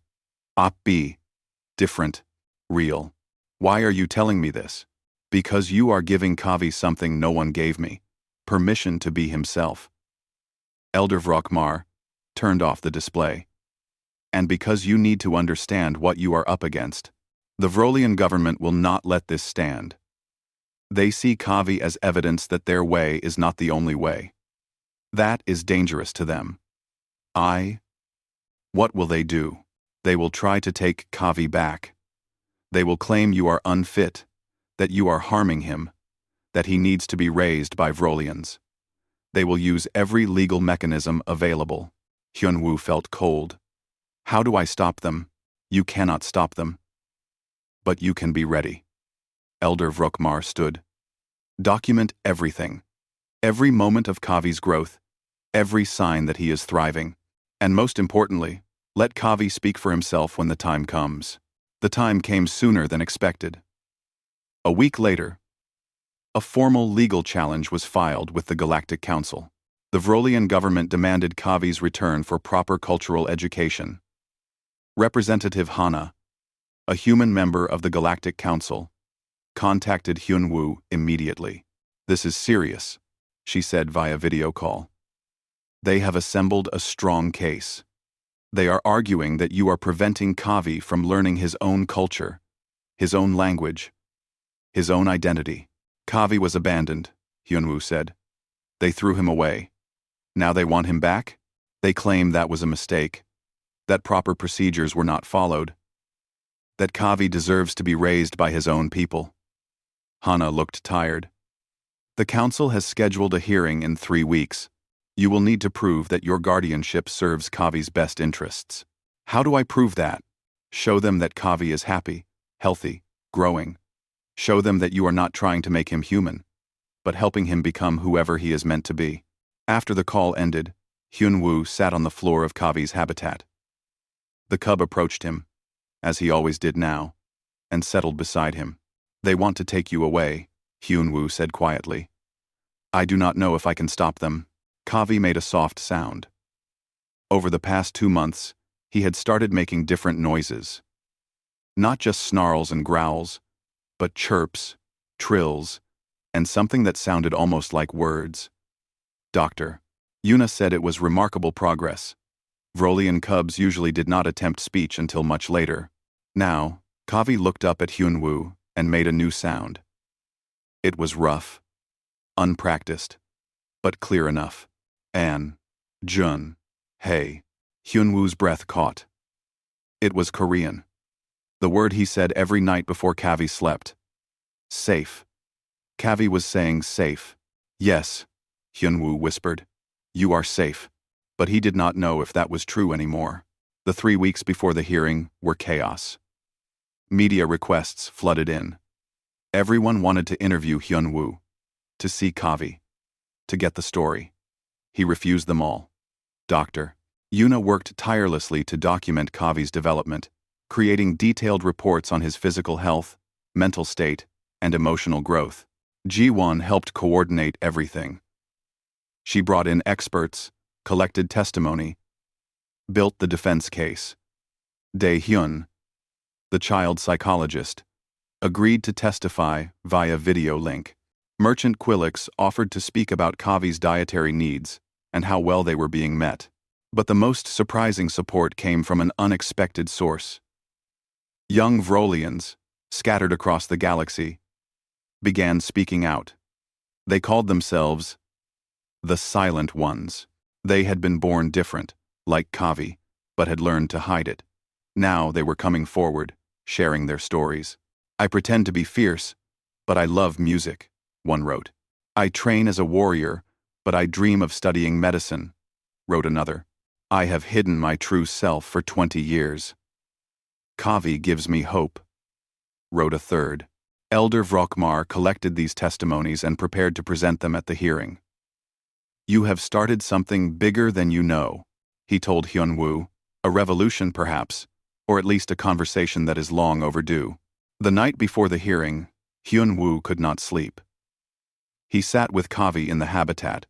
upbeat, different, real. Why are you telling me this? Because you are giving Kavi something no one gave me, permission to be himself. Elder Vrokmar turned off the display. And because you need to understand what you are up against. The Vrolian government will not let this stand. They see Kavi as evidence that their way is not the only way. That is dangerous to them. What will they do? They will try to take Kavi back. They will claim you are unfit, that you are harming him, that he needs to be raised by Vrolians. They will use every legal mechanism available. Hyunwoo felt cold. How do I stop them? You cannot stop them. But you can be ready. Elder Vrokmar stood. Document everything. Every moment of Kavi's growth. Every sign that he is thriving. And most importantly, let Kavi speak for himself when the time comes. The time came sooner than expected. A week later, a formal legal challenge was filed with the Galactic Council. The Vrolian government demanded Kavi's return for proper cultural education. Representative Hana, a human member of the Galactic Council, contacted Hyun-woo immediately. "This is serious," she said via video call. "They have assembled a strong case. They are arguing that you are preventing Kavi from learning his own culture, his own language, his own identity." "Kavi was abandoned," Hyun-woo said. "They threw him away. Now they want him back? They claim that was a mistake, that proper procedures were not followed, that Kavi deserves to be raised by his own people." Hana looked tired. "The council has scheduled a hearing in 3 weeks. You will need to prove that your guardianship serves Kavi's best interests." "How do I prove that?" "Show them that Kavi is happy, healthy, growing. Show them that you are not trying to make him human, but helping him become whoever he is meant to be." After the call ended, Hyun-woo sat on the floor of Kavi's habitat. The cub approached him, as he always did now, and settled beside him. "They want to take you away," Hyun-woo said quietly. "I do not know if I can stop them." Kavi made a soft sound. Over the past 2 months, he had started making different noises. Not just snarls and growls, but chirps, trills, and something that sounded almost like words. Dr. Yuna said it was remarkable progress. Vrolian cubs usually did not attempt speech until much later. Now, Kavi looked up at Hyun-woo and made a new sound. It was rough, unpracticed, but clear enough. "An, Jun, hey." Hyun-woo's breath caught. It was Korean. The word he said every night before Kavi slept. Safe. Kavi was saying safe. "Yes," Hyun-woo whispered. "You are safe." But he did not know if that was true anymore. The 3 weeks before the hearing were chaos. Media requests flooded in. Everyone wanted to interview Hyun-woo, to see Kavi, to get the story. He refused them all. Dr. Yuna worked tirelessly to document Kavi's development, creating detailed reports on his physical health, mental state, and emotional growth. Ji-won helped coordinate everything. She brought in experts, collected testimony, built the defense case. Dae-hyun, the child psychologist, agreed to testify via video link. Merchant Quillix offered to speak about Kavi's dietary needs and how well they were being met. But the most surprising support came from an unexpected source. Young Vrolians, scattered across the galaxy, began speaking out. They called themselves the Silent Ones. They had been born different, like Kavi, but had learned to hide it. Now they were coming forward, sharing their stories. "I pretend to be fierce, but I love music," one wrote. "I train as a warrior, but I dream of studying medicine," wrote another. "I have hidden my true self for 20 years. Kavi gives me hope," wrote a third. Elder Vrokmar collected these testimonies and prepared to present them at the hearing. "You have started something bigger than you know," he told Hyun-woo. "A revolution, perhaps, or at least a conversation that is long overdue." The night before the hearing, Hyun-woo could not sleep. He sat with Kavi in the habitat,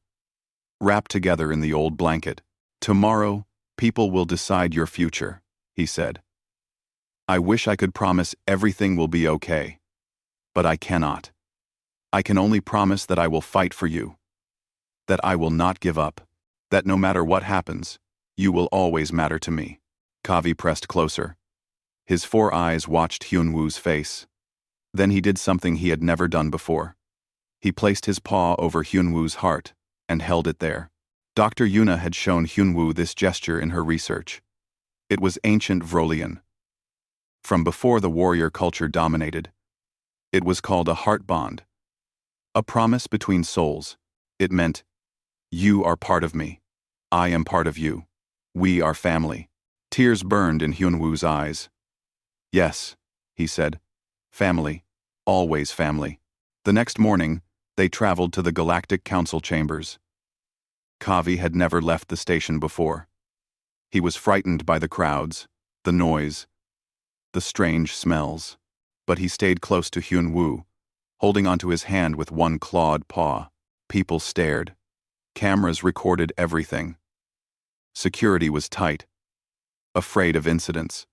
wrapped together in the old blanket. "Tomorrow, people will decide your future," he said. "I wish I could promise everything will be okay. But I cannot. I can only promise that I will fight for you. That I will not give up. That no matter what happens, you will always matter to me." Kavi pressed closer. His 4 eyes watched Hyun-woo's face. Then he did something he had never done before. He placed his paw over Hyun-woo's heart and held it there. Dr. Yuna had shown Hyun-woo this gesture in her research. It was ancient Vrolian. From before the warrior culture dominated. It was called a heart bond. A promise between souls. It meant, you are part of me. I am part of you. We are family. Tears burned in Hyun-woo's eyes. "Yes," he said. "Family. Always family." The next morning, they traveled to the Galactic Council chambers. Kavi had never left the station before. He was frightened by the crowds, the noise, the strange smells. But he stayed close to Hyun-woo, holding onto his hand with one clawed paw. People stared. Cameras recorded everything. Security was tight, afraid of incidents.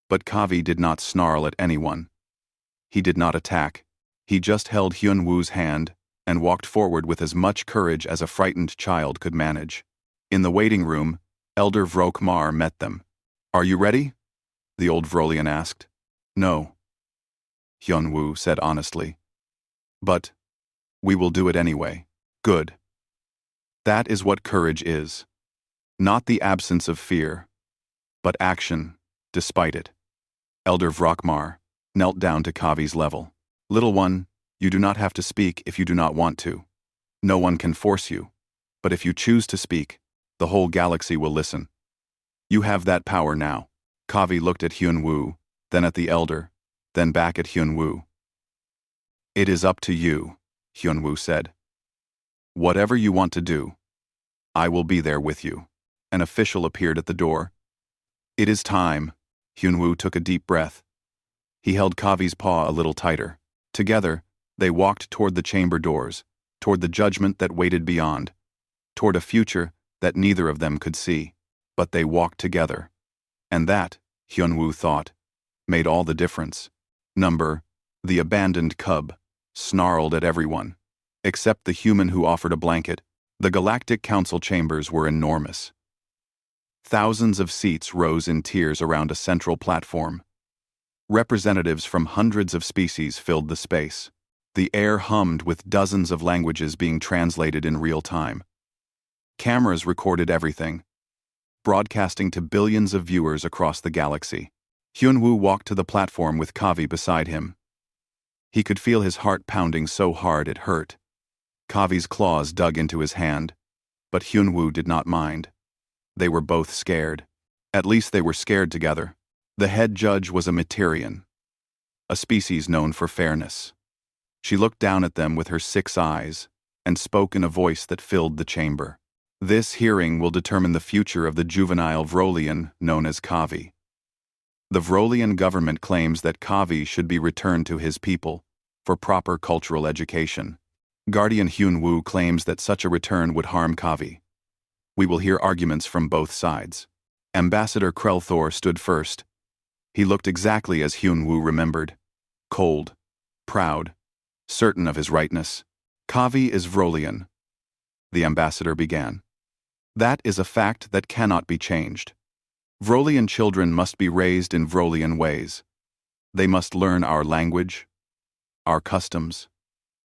But Kavi did not snarl at anyone. He did not attack. He just held Hyun-woo's hand and walked forward with as much courage as a frightened child could manage. In the waiting room, Elder Vrokmar met them. "Are you ready?" the old Vrolian asked. "No," Hyun-woo said honestly. "But we will do it anyway." "Good." That is what courage is. Not the absence of fear, but action, despite it. Elder Vrokmar knelt down to Kavi's level. "Little one, you do not have to speak if you do not want to. No one can force you. But if you choose to speak, the whole galaxy will listen. You have that power now." Kavi looked at Hyun-woo, then at the elder, then back at Hyun-woo. "It is up to you," Hyun-woo said. "Whatever you want to do, I will be there with you." An official appeared at the door. "It is time." Hyun-woo took a deep breath. He held Kavi's paw a little tighter. Together, they walked toward the chamber doors, toward the judgment that waited beyond, toward a future that neither of them could see. But they walked together. And that, Hyun-woo thought, made all the difference. The abandoned cub, snarled at everyone. Except the human who offered a blanket, the Galactic Council chambers were enormous. Thousands of seats rose in tiers around a central platform. Representatives from hundreds of species filled the space. The air hummed with dozens of languages being translated in real time. Cameras recorded everything, broadcasting to billions of viewers across the galaxy. Hyun-woo walked to the platform with Kavi beside him. He could feel his heart pounding so hard it hurt. Kavi's claws dug into his hand, but Hyun-woo did not mind. They were both scared. At least they were scared together. The head judge was a Materian, a species known for fairness. She looked down at them with her 6 eyes and spoke in a voice that filled the chamber. "This hearing will determine the future of the juvenile Vrolian known as Kavi. The Vrolian government claims that Kavi should be returned to his people for proper cultural education. Guardian Hyun-woo claims that such a return would harm Kavi. We will hear arguments from both sides." Ambassador Krelthor stood first. He looked exactly as Hyun-woo remembered. Cold, proud, certain of his rightness. "Kavi is Vrolian," the ambassador began. "That is a fact that cannot be changed. Vrolian children must be raised in Vrolian ways. They must learn our language, our customs,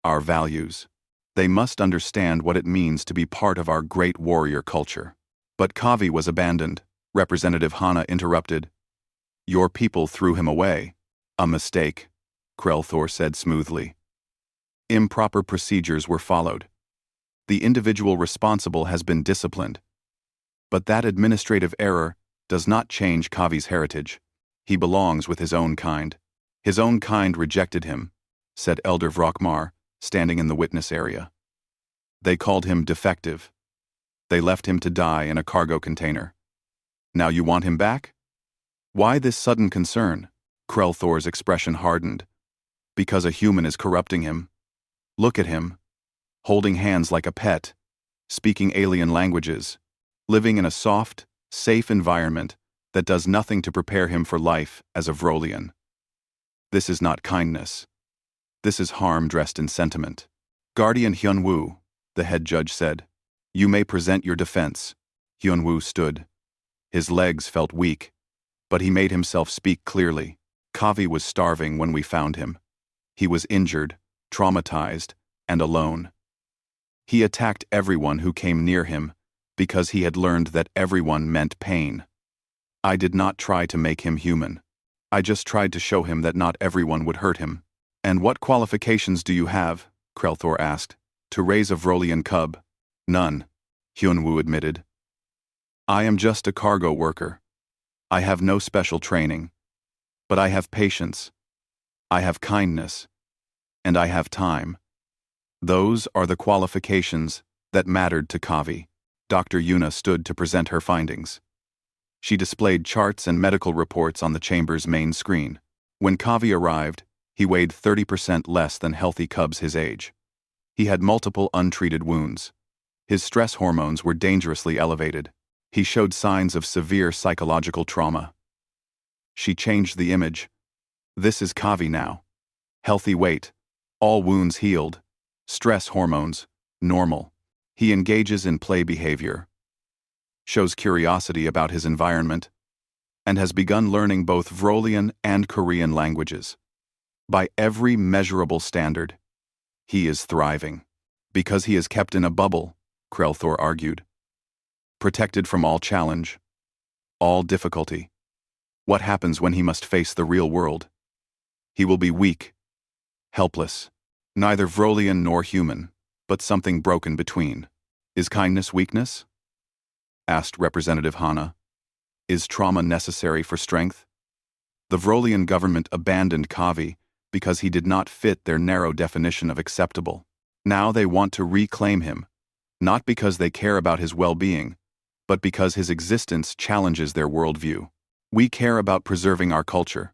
our values. They must understand what it means to be part of our great warrior culture." "But Kavi was abandoned," Representative Hana interrupted. "Your people threw him away." "A mistake," Krelthor said smoothly. "Improper procedures were followed. The individual responsible has been disciplined. But that administrative error does not change Kavi's heritage. He belongs with his own kind." "His own kind rejected him," said Elder Vrokmar, standing in the witness area. "They called him defective. They left him to die in a cargo container. Now you want him back? Why this sudden concern?" Krelthor's expression hardened. "Because a human is corrupting him. Look at him, holding hands like a pet, speaking alien languages, living in a soft, safe environment that does nothing to prepare him for life as a Vrolian. This is not kindness. This is harm dressed in sentiment." "Guardian Hyun-woo," the head judge said, "you may present your defense." Hyun-woo stood. His legs felt weak, but he made himself speak clearly. "Kavi was starving when we found him. He was injured, traumatized, and alone. He attacked everyone who came near him because he had learned that everyone meant pain. I did not try to make him human. I just tried to show him that not everyone would hurt him." "And what qualifications do you have?" Krelthor asked. "To raise a Vrolian cub?" "None," Hyun-woo admitted. "I am just a cargo worker. I have no special training. But I have patience. I have kindness. And I have time. Those are the qualifications that mattered to Kavi." Dr. Yuna stood to present her findings. She displayed charts and medical reports on the chamber's main screen. When Kavi arrived, he weighed 30% less than healthy cubs his age. He had multiple untreated wounds. His stress hormones were dangerously elevated. He showed signs of severe psychological trauma. She changed the image. This is Kavi now. Healthy weight. All wounds healed. Stress hormones. Normal. He engages in play behavior. Shows curiosity about his environment. And has begun learning both Vrolian and Korean languages. By every measurable standard, he is thriving. Because he is kept in a bubble, Krelthor argued. Protected from all challenge, all difficulty. What happens when he must face the real world? He will be weak, helpless, neither Vrolian nor human, but something broken between. Is kindness weakness? Asked Representative Hana. Is trauma necessary for strength? The Vrolian government abandoned Kavi because he did not fit their narrow definition of acceptable. Now they want to reclaim him, not because they care about his well-being, but because his existence challenges their worldview. We care about preserving our culture,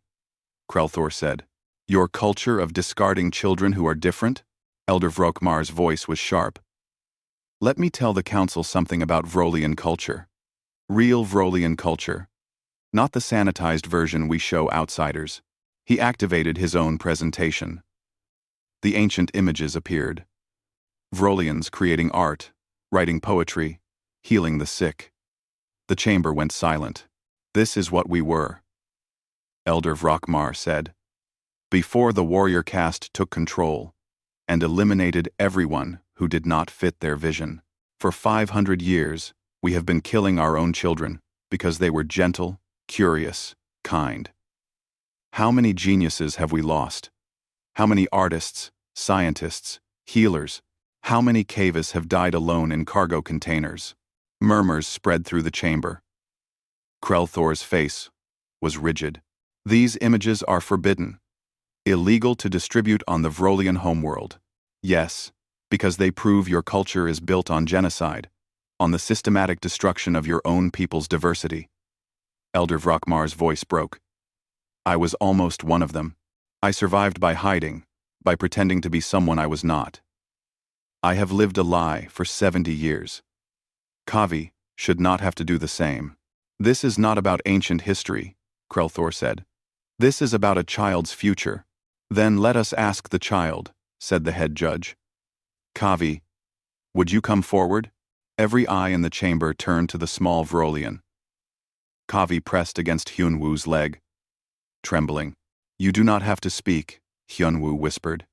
Krelthor said. Your culture of discarding children who are different? Elder Vrokmar's voice was sharp. Let me tell the council something about Vrolian culture. Real Vrolian culture. Not the sanitized version we show outsiders. He activated his own presentation. The ancient images appeared. Vrolians creating art, writing poetry, healing the sick. The chamber went silent. This is what we were, Elder Vrokmar said. Before the warrior caste took control and eliminated everyone who did not fit their vision. For 500 years, we have been killing our own children because they were gentle, curious, kind. How many geniuses have we lost? How many artists, scientists, healers, how many Kavis have died alone in cargo containers? Murmurs spread through the chamber. Krelthor's face was rigid. These images are forbidden. Illegal to distribute on the Vrolian homeworld. Yes, because they prove your culture is built on genocide, on the systematic destruction of your own people's diversity. Elder Vrokmar's voice broke. I was almost one of them. I survived by hiding, by pretending to be someone I was not. I have lived a lie for 70 years. Kavi should not have to do the same. This is not about ancient history, Krelthor said. This is about a child's future. Then let us ask the child, said the head judge. Kavi, would you come forward? Every eye in the chamber turned to the small Vrolian. Kavi pressed against Hyunwoo's leg. Trembling. You do not have to speak, Hyunwoo whispered.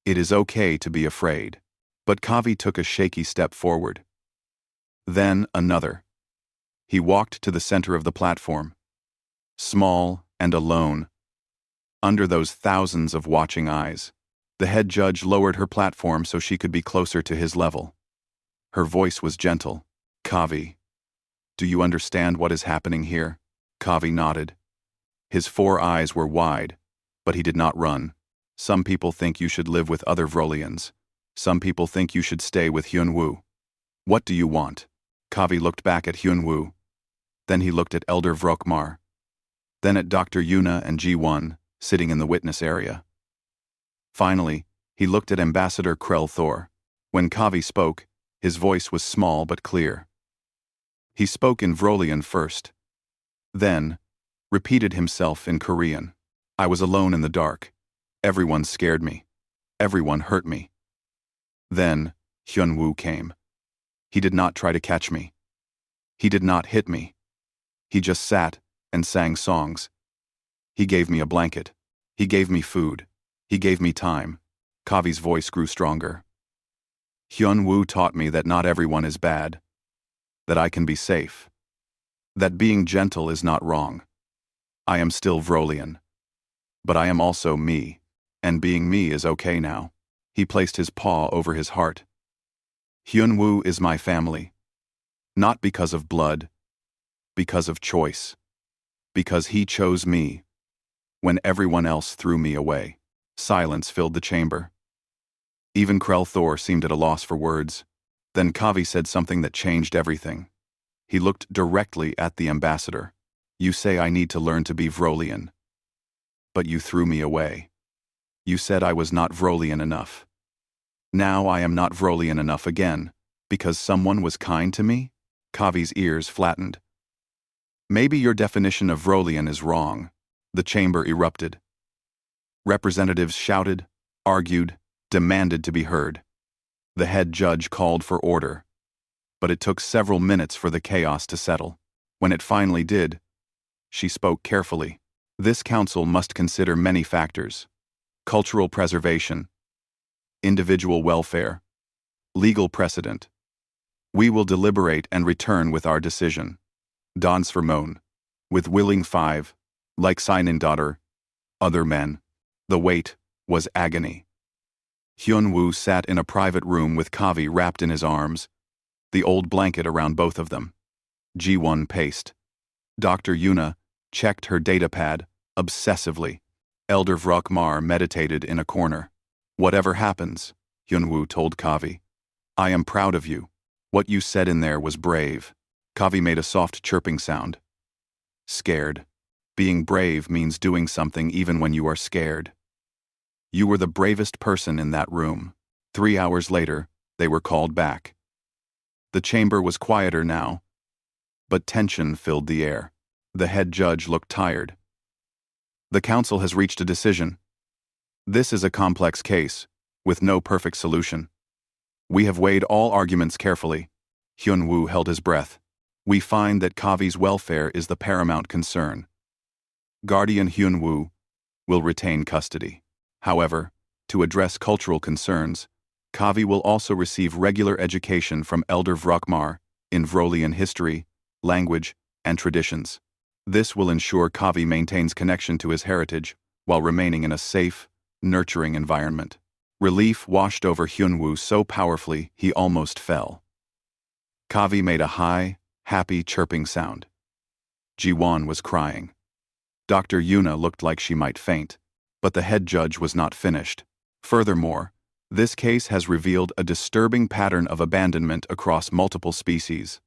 It is okay to be afraid. But Kavi took a shaky step forward. Then another. He walked to the center of the platform. Small and alone. Under those thousands of watching eyes, the head judge lowered her platform so she could be closer to his level. Her voice was gentle. Kavi, do you understand what is happening here? Kavi nodded. His 4 eyes were wide, but he did not run. Some people think you should live with other Vrolians. Some people think you should stay with Hyunwoo. What do you want? Kavi looked back at Hyunwoo. Then he looked at Elder Vrokmar. Then at Dr. Yuna and Ji-won, sitting in the witness area. Finally, he looked at Ambassador Krelthor. When Kavi spoke, his voice was small but clear. He spoke in Vrolian first. Then, repeated himself in Korean. I was alone in the dark. Everyone scared me. Everyone hurt me. Then, Hyunwoo came. He did not try to catch me. He did not hit me. He just sat and sang songs. He gave me a blanket. He gave me food. He gave me time. Kavi's voice grew stronger. Hyunwoo taught me that not everyone is bad. That I can be safe. That being gentle is not wrong. I am still Vrolian. But I am also me. And being me is okay now. He placed his paw over his heart. Hyunwoo is my family. Not because of blood. Because of choice. Because he chose me. When everyone else threw me away. Silence filled the chamber. Even Krelthor seemed at a loss for words. Then Kavi said something that changed everything. He looked directly at the ambassador. You say I need to learn to be Vrolian. But you threw me away. You said I was not Vrolian enough. Now I am not Vrolian enough again, because someone was kind to me? Kavi's ears flattened. Maybe your definition of Vrolian is wrong, The chamber erupted. Representatives shouted, argued, demanded to be heard. The head judge called for order. But it took several minutes for the chaos to settle. When it finally did, she spoke carefully. This council must consider many factors: cultural preservation, individual welfare, legal precedent. We will deliberate and return with our decision. Dans Vermone, with willing 5, like signing daughter, other men. The wait was agony. Hyun-woo sat in a private room with Kavi wrapped in his arms, the old blanket around both of them. Ji-won paced. Dr. Yuna checked her datapad obsessively. Elder Vrokmar meditated in a corner. Whatever happens, Hyun-woo told Kavi, I am proud of you. What you said in there was brave. Kavi made a soft chirping sound. Scared. Being brave means doing something even when you are scared. You were the bravest person in that room. 3 hours later, they were called back. The chamber was quieter now, but tension filled the air. The head judge looked tired. The council has reached a decision. This is a complex case, with no perfect solution. We have weighed all arguments carefully. Hyun-woo held his breath. We find that Kavi's welfare is the paramount concern. Guardian Hyun-woo will retain custody. However, to address cultural concerns, Kavi will also receive regular education from Elder Vrokmar in Vrolian history, language, and traditions. This will ensure Kavi maintains connection to his heritage while remaining in a safe, nurturing environment. Relief washed over Hyun-woo so powerfully he almost fell. Kavi made a high, happy chirping sound. Ji-won was crying. Dr. Yuna looked like she might faint, but the head judge was not finished. Furthermore, this case has revealed a disturbing pattern of abandonment across multiple species.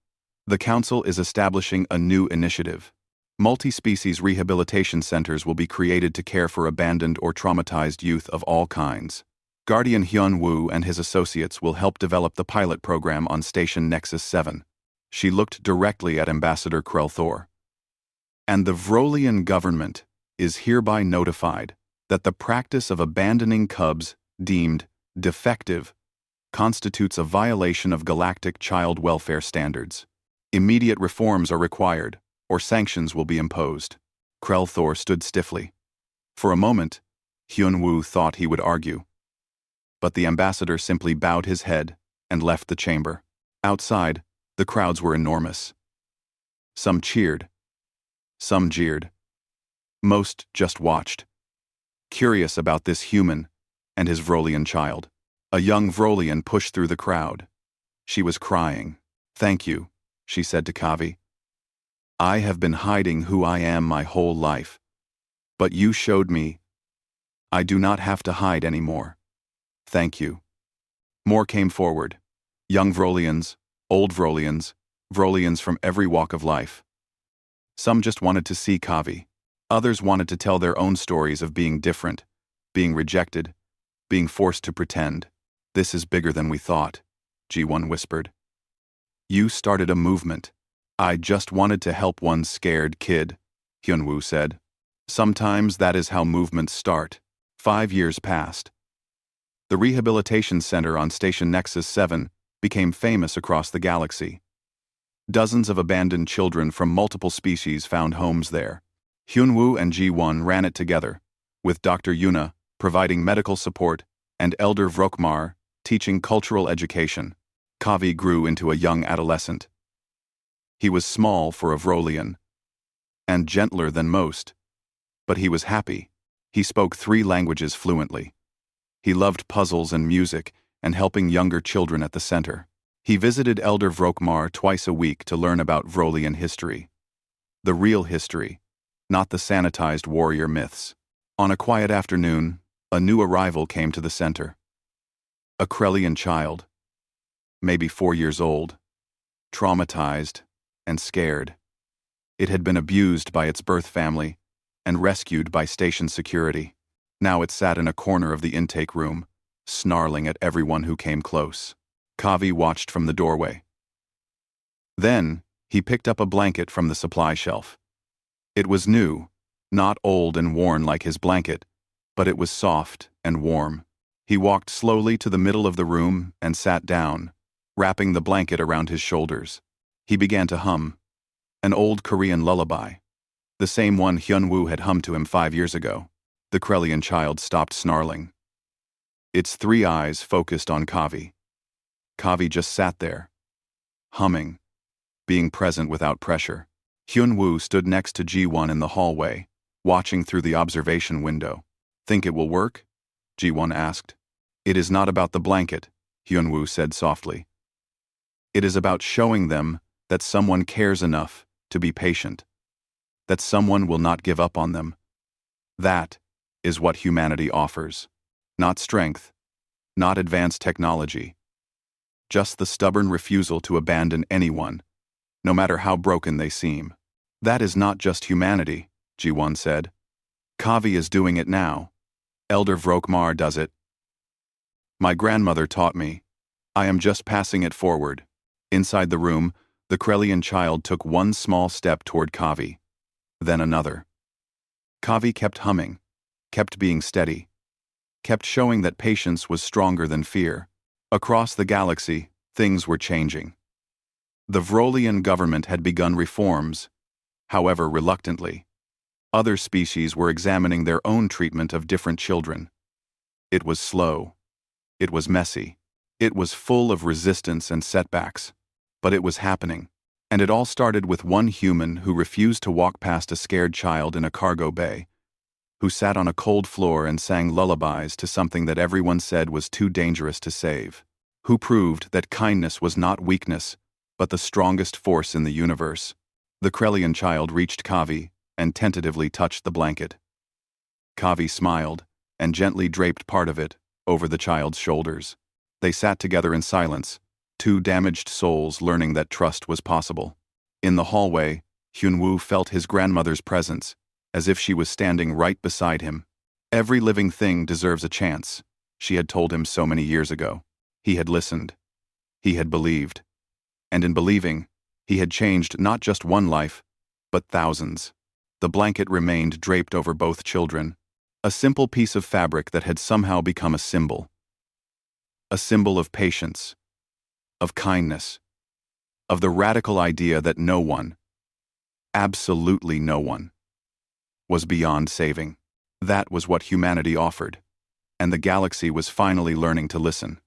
The council is establishing a new initiative. Multi-species rehabilitation centers will be created to care for abandoned or traumatized youth of all kinds. Guardian Hyun-woo and his associates will help develop the pilot program on Station Nexus 7. She looked directly at Ambassador Krell-Thor. And the Vrolian government is hereby notified that the practice of abandoning cubs deemed defective constitutes a violation of galactic child welfare standards. Immediate reforms are required, or sanctions will be imposed. Krell-Thor stood stiffly. For a moment, Hyun-woo thought he would argue. But the ambassador simply bowed his head and left the chamber. Outside, the crowds were enormous. Some cheered. Some jeered. Most just watched, curious about this human and his Vrolian child. A young Vrolian pushed through the crowd. She was crying. Thank you, she said to Kavi. I have been hiding who I am my whole life. But you showed me I do not have to hide anymore. Thank you. More came forward. Young Vrolians, old Vrolians, Vrolians from every walk of life. Some just wanted to see Kavi. Others wanted to tell their own stories of being different, being rejected, being forced to pretend. This is bigger than we thought, Ji-won whispered. You started a movement. I just wanted to help one scared kid, Hyun-woo said. Sometimes that is how movements start. 5 years passed. The rehabilitation center on Station Nexus 7 became famous across the galaxy. Dozens of abandoned children from multiple species found homes there. Hyun-woo and Ji-won ran it together, with Dr. Yuna providing medical support and Elder Vrokmar teaching cultural education. Kavi grew into a young adolescent. He was small for a Vrolian, and gentler than most, but he was happy. He spoke 3 languages fluently. He loved puzzles and music and helping younger children at the center. He visited Elder Vrokmar twice a week to learn about Vrolian history. The real history, not the sanitized warrior myths. On a quiet afternoon, a new arrival came to the center. A Krellian child, maybe 4 years old, traumatized and scared. It had been abused by its birth family and rescued by station security. Now it sat in a corner of the intake room, snarling at everyone who came close. Kavi watched from the doorway. Then, he picked up a blanket from the supply shelf. It was new, Not old and worn like his blanket, but it was soft and warm. He walked slowly to the middle of the room and sat down, wrapping the blanket around his shoulders. He began to hum, an old Korean lullaby, the same one Hyun-woo had hummed to him 5 years ago. The Krelian child stopped snarling. Its 3 eyes focused on Kavi. Kavi just sat there, humming, being present without pressure. Hyun-woo stood next to Ji-won in the hallway, watching through the observation window. "Think it will work?" Ji-won asked. "It is not about the blanket," Hyun-woo said softly. "It is about showing them that someone cares enough to be patient, that someone will not give up on them. That is what humanity offers. Not strength, not advanced technology, just the stubborn refusal to abandon anyone, no matter how broken they seem. That is not just humanity," Ji-won said. "Kavi is doing it now. Elder Vrokmar does it. My grandmother taught me. I am just passing it forward." Inside the room, the Krelian child took one small step toward Kavi, then another. Kavi kept humming, kept being steady, kept showing that patience was stronger than fear. Across the galaxy, things were changing. The Vrolian government had begun reforms, however reluctantly. Other species were examining their own treatment of different children. It was slow. It was messy. It was full of resistance and setbacks. But it was happening. And it all started with one human who refused to walk past a scared child in a cargo bay, who sat on a cold floor and sang lullabies to something that everyone said was too dangerous to save, who proved that kindness was not weakness, but the strongest force in the universe. The Krelian child reached Kavi and tentatively touched the blanket. Kavi smiled and gently draped part of it over the child's shoulders. They sat together in silence, 2 damaged souls learning that trust was possible. In the hallway, Hyun-woo felt his grandmother's presence, as if she was standing right beside him. Every living thing deserves a chance, she had told him so many years ago. He had listened. He had believed. And in believing, he had changed not just one life, but thousands. The blanket remained draped over both children, a simple piece of fabric that had somehow become a symbol. A symbol of patience, of kindness, of the radical idea that no one, absolutely no one, was beyond saving. That was what humanity offered, and the galaxy was finally learning to listen.